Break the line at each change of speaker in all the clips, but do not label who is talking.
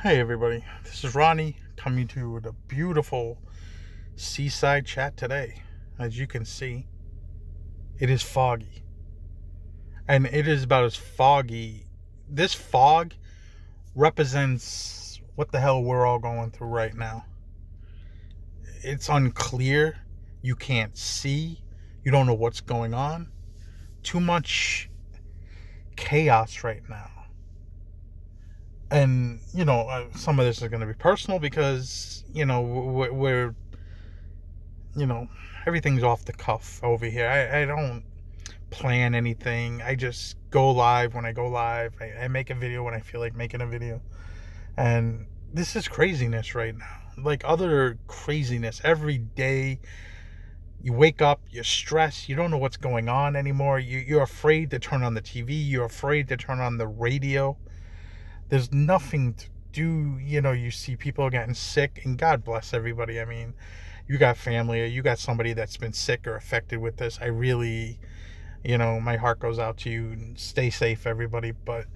Hey everybody, this is Ronnie coming to the beautiful seaside chat today. As you can see, it is foggy. And it is about as foggy. This fog represents what the hell we're all going through right now. It's unclear. You can't see. You don't know what's going on. Too much chaos right now. And, some of this is going to be personal because, we're you know, everything's off the cuff over here. I don't plan anything. I just go live when I go live. I make a video when I feel like making a video. And this is craziness right now. Like other craziness. Every day you wake up, you're stressed, you don't know what's going on anymore. You're afraid to turn on the TV, you're afraid to turn on the radio. There's nothing to do. You see people getting sick, and God bless everybody. I mean, you got family, or you got somebody that's been sick or affected with this. I really, my heart goes out to you. Stay safe, everybody. But,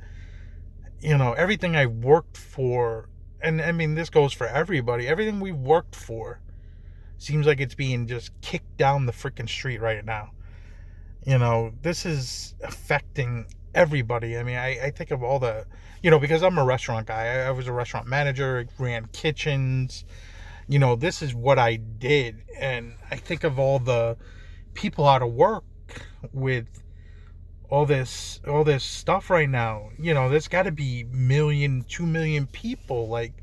everything I worked for, and I mean, this goes for everybody, everything we worked for seems like it's being just kicked down the freaking street right now. This is affecting everybody. I mean, I think of all the, because I'm a restaurant guy. I was a restaurant manager, ran kitchens. This is what I did. And I think of all the people out of work with all this stuff right now. There's got to be 2 million people. Like,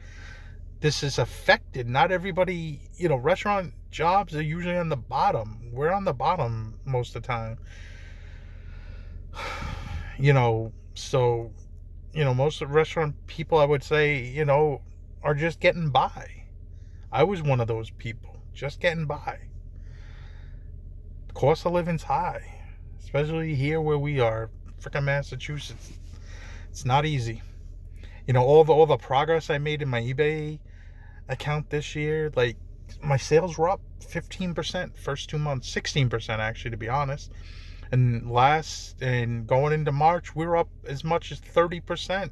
this is affected. Not everybody, restaurant jobs are usually on the bottom. We're on the bottom most of the time. So, most of the restaurant people, I would say, are just getting by. I was one of those people, just getting by. The cost of living's high, especially here where we are, freaking Massachusetts. It's not easy. All the progress I made in my eBay account this year, like my sales were up 15% first 2 months, 16% actually, to be honest. And going into March, we were up as much as 30%.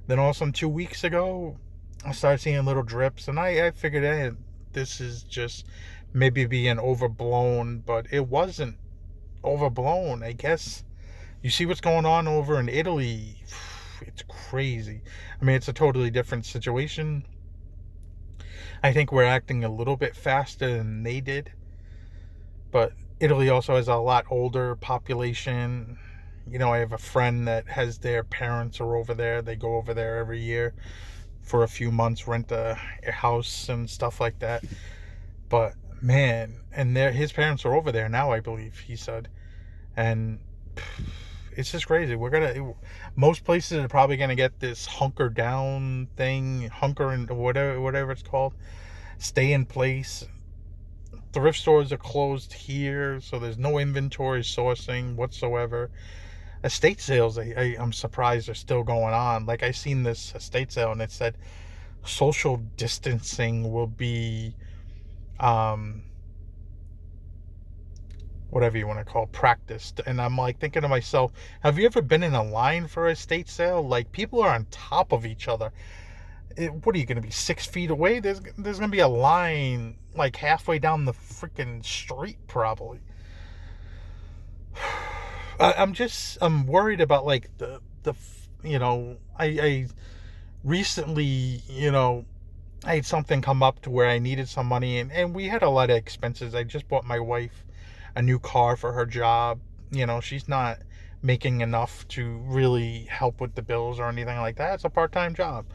Then all of a sudden 2 weeks ago, I started seeing little drips, and I figured, hey, this is just maybe being overblown, but it wasn't overblown. I guess you see what's going on over in Italy. It's crazy. I mean, it's a totally different situation. I think we're acting a little bit faster than they did, but Italy also has a lot older population. I have a friend that has their parents are over there. They go over there every year for a few months, rent a house and stuff like that. But man, and his parents are over there now, I believe he said. And it's just crazy. Most places are probably gonna get this hunker down thing, hunker and whatever it's called, stay in place. Thrift stores are closed here, so there's no inventory sourcing whatsoever. Estate sales, I'm surprised, are still going on. Like, I seen this estate sale and it said social distancing will be whatever you want to call practiced. And I'm like thinking to myself, have you ever been in a line for a estate sale? Like, people are on top of each other. What are you going to be 6 feet away? There's going to be a line like halfway down the freaking street probably. I'm worried about like the I recently, I had something come up to where I needed some money, and we had a lot of expenses. I just bought my wife a new car for her job. She's not making enough to really help with the bills or anything like that. It's a part-time job.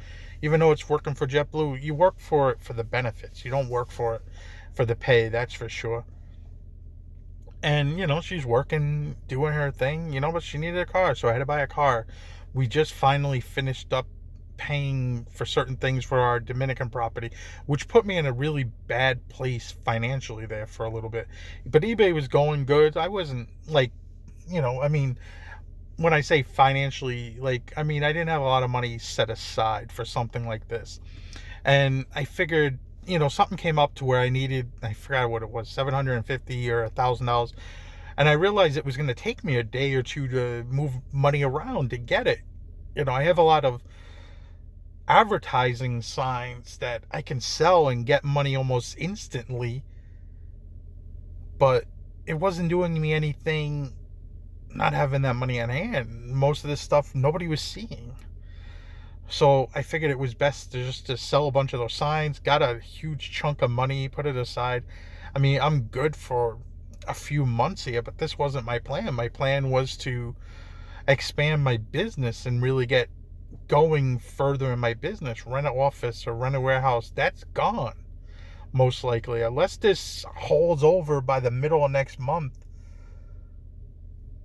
Even though it's working for JetBlue, you work for it for the benefits. You don't work for it for the pay, that's for sure. And, she's working, doing her thing, but she needed a car, so I had to buy a car. We just finally finished up paying for certain things for our Dominican property, which put me in a really bad place financially there for a little bit. But eBay was going good. I wasn't like, I mean, when I say financially, like, I mean, I didn't have a lot of money set aside for something like this. And I figured, something came up to where I forgot what it was, $750 or $1,000. And I realized it was going to take me a day or two to move money around to get it. I have a lot of advertising signs that I can sell and get money almost instantly, but it wasn't doing me anything not having that money on hand. Most of this stuff nobody was seeing. So I figured it was best to just to sell a bunch of those signs, got a huge chunk of money, put it aside. I mean, I'm good for a few months here, but this wasn't my plan. My plan was to expand my business and really get going further in my business, rent an office or rent a warehouse. That's gone, most likely. Unless this holds over by the middle of next month,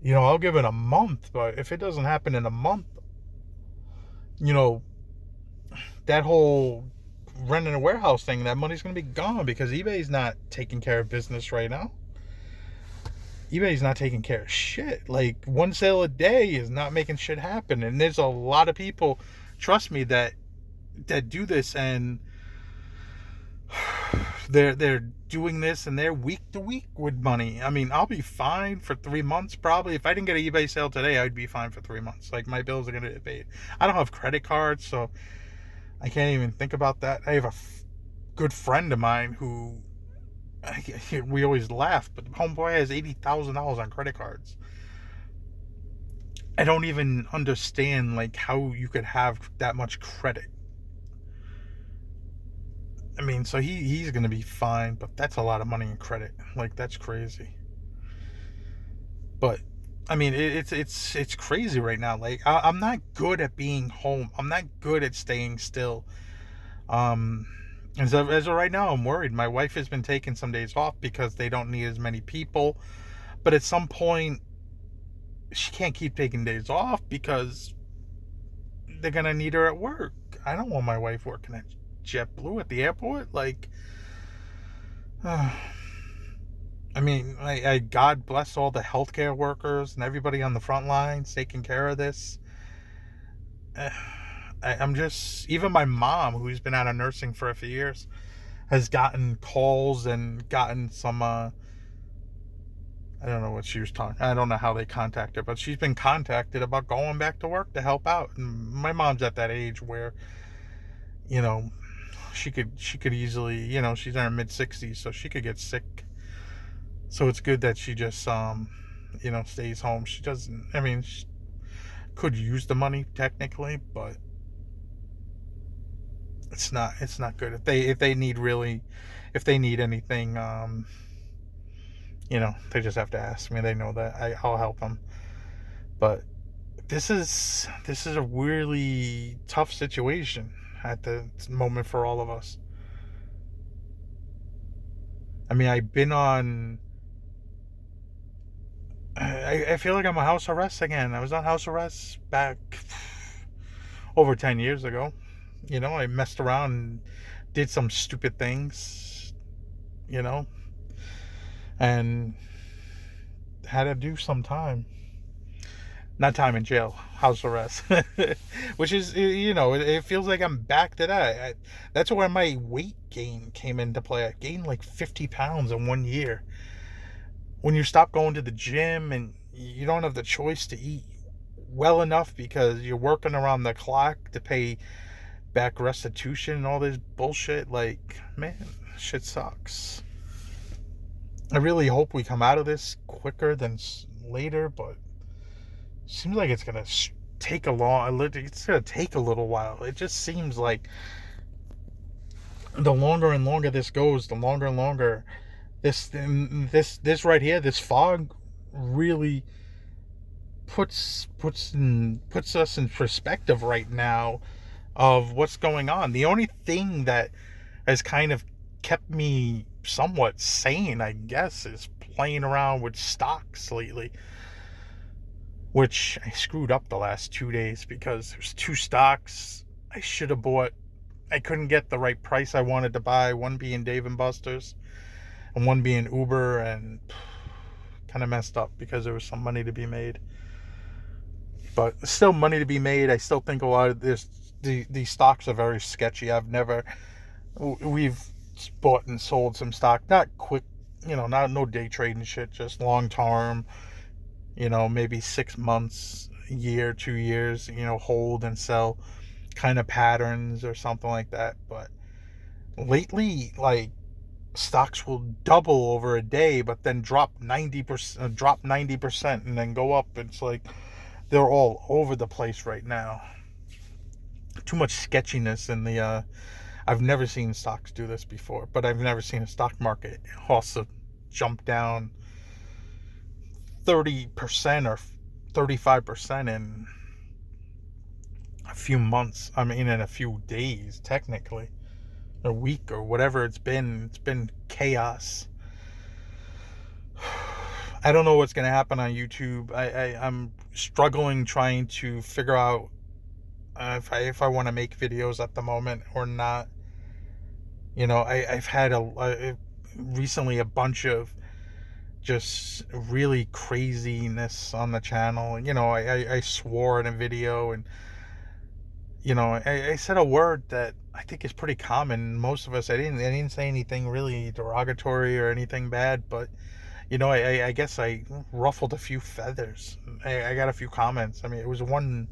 I'll give it a month. But if it doesn't happen in a month, that whole renting a warehouse thing, that money's going to be gone because eBay's not taking care of business right now. eBay's not taking care of shit. Like, one sale a day is not making shit happen. And there's a lot of people, trust me, that do this, and they're doing this and they're week to week with money. I mean, I'll be fine for 3 months probably. If I didn't get an eBay sale today, I'd be fine for 3 months. Like, my bills are going to get paid. I don't have credit cards, so I can't even think about that. I have a good friend of mine who, we always laugh, but homeboy has $80,000 on credit cards. I don't even understand, like, how you could have that much credit. I mean, so he's going to be fine, but that's a lot of money in credit. Like, that's crazy. But, I mean, it's crazy right now. Like, I'm not good at being home. I'm not good at staying still. As of right now, I'm worried. My wife has been taking some days off because they don't need as many people. But at some point, she can't keep taking days off because they're going to need her at work. I don't want my wife working at JetBlue at the airport. Like, I mean, I God bless all the healthcare workers and everybody on the front lines taking care of this. I'm just, even my mom, who's been out of nursing for a few years, has gotten calls and gotten some, I don't know what she was talking. I don't know how they contact her, but she's been contacted about going back to work to help out. And my mom's at that age where, she could easily, she's in her mid-60s, so she could get sick. So it's good that she just, stays home. She doesn't, I mean, she could use the money technically, but it's not good. If they need anything, they just have to ask me. They know that I'll help them. But this is a really tough situation at the moment for all of us. I mean, I've been on, I feel like I'm on house arrest again. I was on house arrest back over 10 years ago. I messed around and did some stupid things, and had to do some time. Not time in jail, house arrest. Which is, it feels like I'm back to that. That's where my weight gain came into play. I gained like 50 pounds in 1 year. When you stop going to the gym and you don't have the choice to eat well enough because you're working around the clock to pay back restitution and all this bullshit, like, man, shit sucks. I really hope we come out of this quicker than later, but seems like it's gonna take a little while. It just seems like the longer and longer this goes, the longer and longer this right here, this fog really puts us in perspective right now of what's going on. The only thing that has kind of kept me somewhat sane, I guess, is playing around with stocks lately, which I screwed up the last 2 days because there's 2 stocks I should have bought. I couldn't get the right price I wanted to buy, one being Dave & Buster's and one being Uber, and kind of messed up because there was some money to be made. But still money to be made. I still think a lot of these stocks are very sketchy. We've bought and sold some stock, not quick, no day trading shit, just long term, maybe 6 months, a year, 2 years, hold and sell. kind of patterns or something like that. But lately, like, stocks will double over a day, but then drop 90%, and then go up. It's like they're all over the place right now. Too much sketchiness in the. I've never seen stocks do this before, but I've never seen a stock market also jump down 30% or 35% in a few months. I mean, in a few days, technically, a week or whatever it's been. It's been chaos. I don't know what's going to happen on YouTube. I'm struggling trying to figure out if I want to make videos at the moment or not. You know, I've had recently a bunch of just really craziness on the channel. You know, I swore in a video, and you know, I said a word that I think is pretty common. Most of us, I didn't say anything really derogatory or anything bad, but you know, I guess I ruffled a few feathers. I got a few comments. I mean, it was one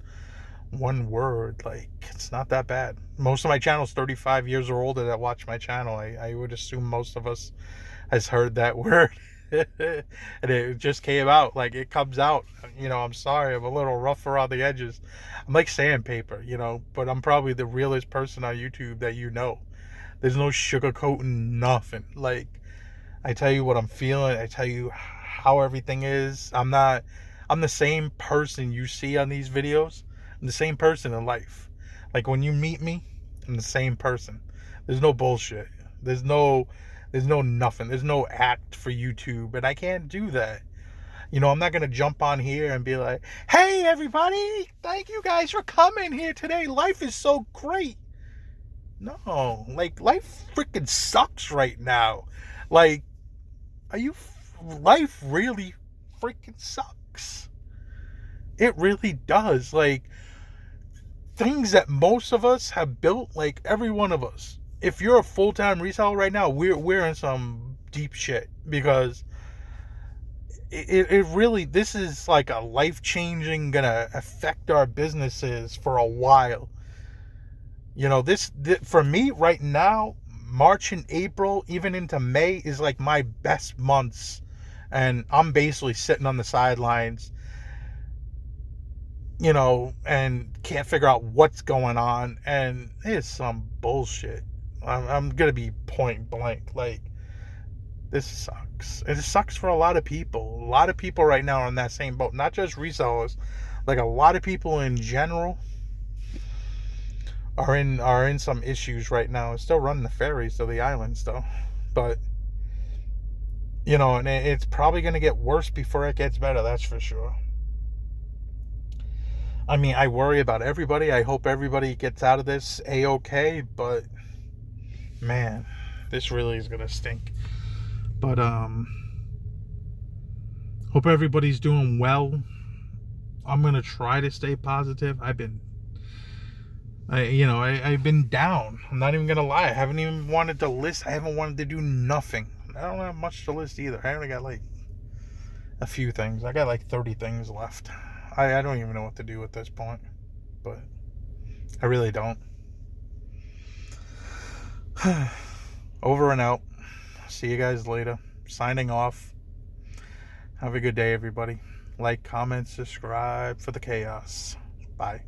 word. Like, it's not that bad. Most of my channel's 35 years or older that watch my channel. I would assume most of us has heard that word. And it just came out. Like, it comes out. You know, I'm sorry, I'm a little rough around the edges. I'm like sandpaper, you know, but I'm probably the realest person on YouTube that you know. There's no sugarcoating nothing. Like, I tell you what I'm feeling. I tell you how everything is. I'm the same person you see on these videos. I'm the same person in life. Like, when you meet me, I'm the same person. There's no bullshit. There's no nothing. There's no act for YouTube, and I can't do that. You know, I'm not gonna jump on here and be like, "Hey, everybody! Thank you guys for coming here today. Life is so great." No, like, life freaking sucks right now. Like, life really freaking sucks. It really does. Like, things that most of us have built, like every one of us. If you're a full-time reseller right now, we're in some deep shit, because it really, this is like a life-changing, gonna affect our businesses for a while. You know, this for me right now, March and April, even into May, is like my best months, and I'm basically sitting on the sidelines, you know, and can't figure out what's going on, and it's some bullshit. I'm gonna be point blank. Like, this sucks. It sucks for a lot of people. A lot of people right now are in that same boat. Not just resellers. Like, a lot of people in general are in some issues right now. Still running the ferries to the islands though. But you know, and it's probably gonna get worse before it gets better, that's for sure. I mean, I worry about everybody. I hope everybody gets out of this A-okay, but man, this really is gonna stink. But hope everybody's doing well. I'm gonna try to stay positive. I've been down. I'm not even gonna lie. I haven't even wanted to list. I haven't wanted to do nothing. I don't have much to list either. I only got like a few things. I got like 30 things left. I don't even know what to do at this point, but I really don't. Over and out. See you guys later. Signing off. Have a good day, everybody. Like, comment, subscribe for the chaos. Bye.